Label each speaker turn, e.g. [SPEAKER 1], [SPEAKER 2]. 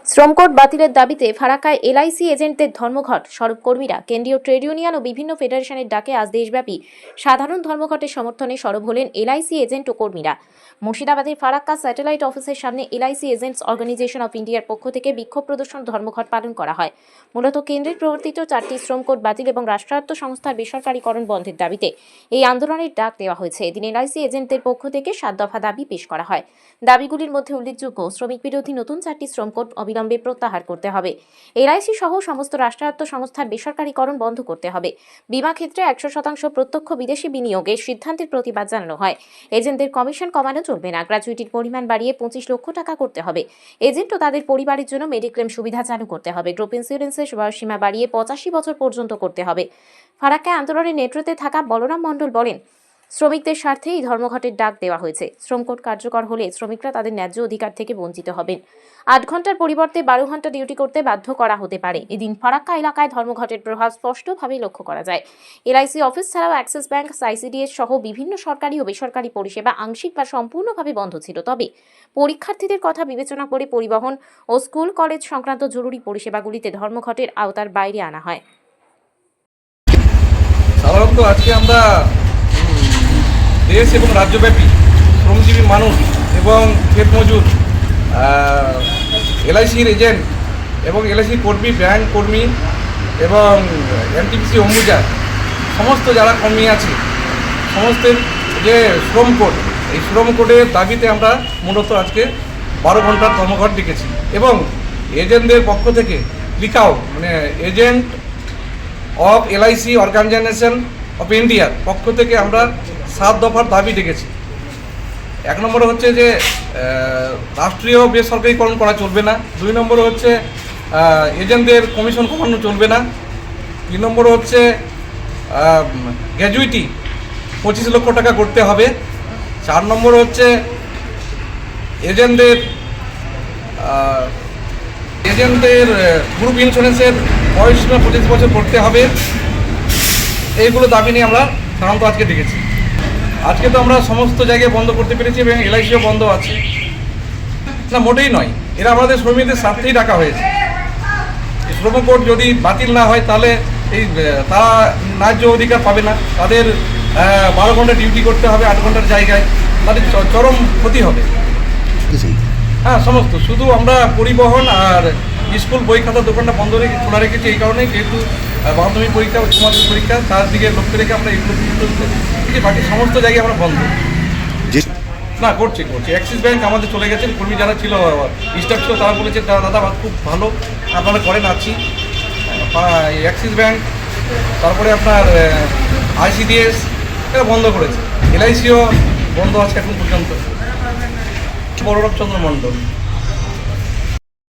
[SPEAKER 1] শ্রমকোড বাতিলের দাবিতে ফারাক্কায় এলআইসি এজেন্টদের ধর্মঘট। সড়ক কর্মীরা কেন্দ্রীয় ট্রেড ইউনিয়ন ও বিভিন্ন ফেডারেশনের ডাকে আজ দেশব্যাপী সাধারণ ধর্মঘটের সমর্থনে সরব হলেন এলআইসি এজেন্ট ও কর্মীরা। মুর্শিদাবাদের ফারাক্কা স্যাটেলাইট অফিসের সামনে এলআইসি এজেন্টস অর্গানাইজেশন অফ ইন্ডিয়ার পক্ষ থেকে বিক্ষোভ প্রদর্শন ধর্মঘট পালন করা হয়। মূলত কেন্দ্রের প্রবর্তিত 4টি শ্রমকোড বাতিল এবং রাষ্ট্রায়ত্ত সংস্থার বেসরকারীকরণ বন্ধের দাবিতে এই আন্দোলনের ডাক দেওয়া হয়েছে। এদিন এলআইসি এজেন্টদের পক্ষ থেকে 7 দফা দাবি পেশ করা হয়। দাবিগুলির মধ্যে উল্লেখযোগ্য, শ্রমিক বিরোধী নতুন 4টি শ্রমকোড অবিলম্বে প্রত্যাহার করতে হবে। এলআইসি সহ সমস্ত রাষ্ট্রায়ত্ত সংস্থার বেসরকারীকরণ বন্ধ করতে হবে। বীমা ক্ষেত্রে 100% প্রত্যক্ষ বিদেশি বিনিয়োগের সিদ্ধান্তের প্রতিবাদ জানানো হয়। এজেন্টদের কমিশন কমানো চলবে না, গ্র্যাচুইটির পরিমাণ বাড়িয়ে 25 লক্ষ টাকা করতে হবে। এজেন্ট ও তাদের পরিবারের জন্য মেডিক্লেম সুবিধা চালু করতে হবে। গ্রুপ ইন্স্যুরেন্সের বয়সসীমা বাড়িয়ে 85 বছর পর্যন্ত করতে হবে। ফারাক্কায় আন্দোলনের নেতৃত্বে থাকা বলরাম মণ্ডল বলেন, শ্রমিকদের স্বার্থে এই ধর্মঘটের ডাক দেওয়া হয়েছে। শ্রমকোড কার্যকর হলে শ্রমিকরা তাদের ন্যায্য অধিকার থেকে বঞ্চিত হবেন। 8 ঘন্টার পরিবর্তে 12 ঘন্টা ডিউটি করতে বাধ্য করা হতে পারে। এদিন ফারাক্কা এলাকায় ধর্মঘটের প্রভাব স্পষ্টভাবে লক্ষ্য করা যায়। এলআইসি অফিস ছাড়াও অ্যাক্সিস ব্যাংক, আইসিডিএস সহ বিভিন্ন সরকারি ও বেসরকারি পরিষেবা আংশিক বা সম্পূর্ণভাবে বন্ধ ছিল। তবে পরীক্ষার্থীদের কথা বিবেচনা করে পরিবহন ও স্কুল কলেজ সংক্রান্ত জরুরি পরিষেবাগুলিতে ধর্মঘটের আওতার বাইরে আনা হয়।
[SPEAKER 2] সাধারণত আজকে আমরা দেশ এবং রাজ্যব্যাপী শ্রমজীবী মানুষ এবং ক্ষেত মজুর, এলআইসির এজেন্ট এবং এলআইসির কর্মী, ব্যাংক কর্মী এবং এনটিপিসি অম্বুজা সমস্ত যারা কর্মী আছে, সমস্তের যে শ্রম কোড, এই শ্রম কোডের দাবিতে আমরা মূলত আজকে 12 ঘন্টার ধর্মঘট ডেকেছি এবং এজেন্টদের পক্ষ থেকে লিখাও agent of LIC organisation of ইন্ডিয়ার পক্ষ থেকে আমরা 7 দফার দাবি ডেকেছি। 1 নম্বরে হচ্ছে যে রাষ্ট্রীয় বেসরকারীকরণ করা চলবে না। 2 নম্বরে হচ্ছে এজেন্টদের কমিশন কমানো চলবে না। 3 নম্বরে হচ্ছে গ্র্যাচুইটি 25 লক্ষ টাকা করতে হবে। 4 নম্বরে হচ্ছে এজেন্টদের গ্রুপ ইন্স্যুরেন্সের বয়সসীমা 25 বছর করতে হবে। এইগুলো দাবি নিয়ে আমরা সাধারণত আজকে ডেকেছি। আজকে তো আমরা সমস্ত জায়গায় বন্ধ করতে পেরেছি এবং এলআইসিও বন্ধ আছে না, মোটেই নয়। এরা আমাদের শ্রমিকদের স্বার্থেই ডাকা হয়েছে। এই শ্রম কোড যদি বাতিল না হয় তাহলে তারা ন্যায্য অধিকার পাবে না। তাদের 12 ঘন্টা ডিউটি করতে হবে 8 ঘন্টার জায়গায়, তাদের চরম ক্ষতি হবে। হ্যাঁ, সমস্ত শুধু আমরা পরিবহন আর স্কুল বই খাতার দোকানটা বন্ধ খোলা রেখেছি এই কারণে, যেহেতু মাধ্যমিক পরীক্ষা, উচ্চ মাধ্যমিক পরীক্ষা, তার দিকে লক্ষ্য রেখে আমরা এগুলো বাকি সমস্ত জায়গায় আমরা বন্ধ না করছি। অ্যাক্সিস ব্যাংক আমাদের চলে গেছেন, কর্মী যারা ছিল স্টাফ ছিল তারা বলেছে দাদা খুব ভালো আপনারা করেন আছি। অ্যাক্সিস ব্যাংক, তারপরে আপনার আইসিডিএস এরা বন্ধ করেছে। এলআইসিও বন্ধ আছে এখন পর্যন্ত। বলরাম চন্দ্র মণ্ডল।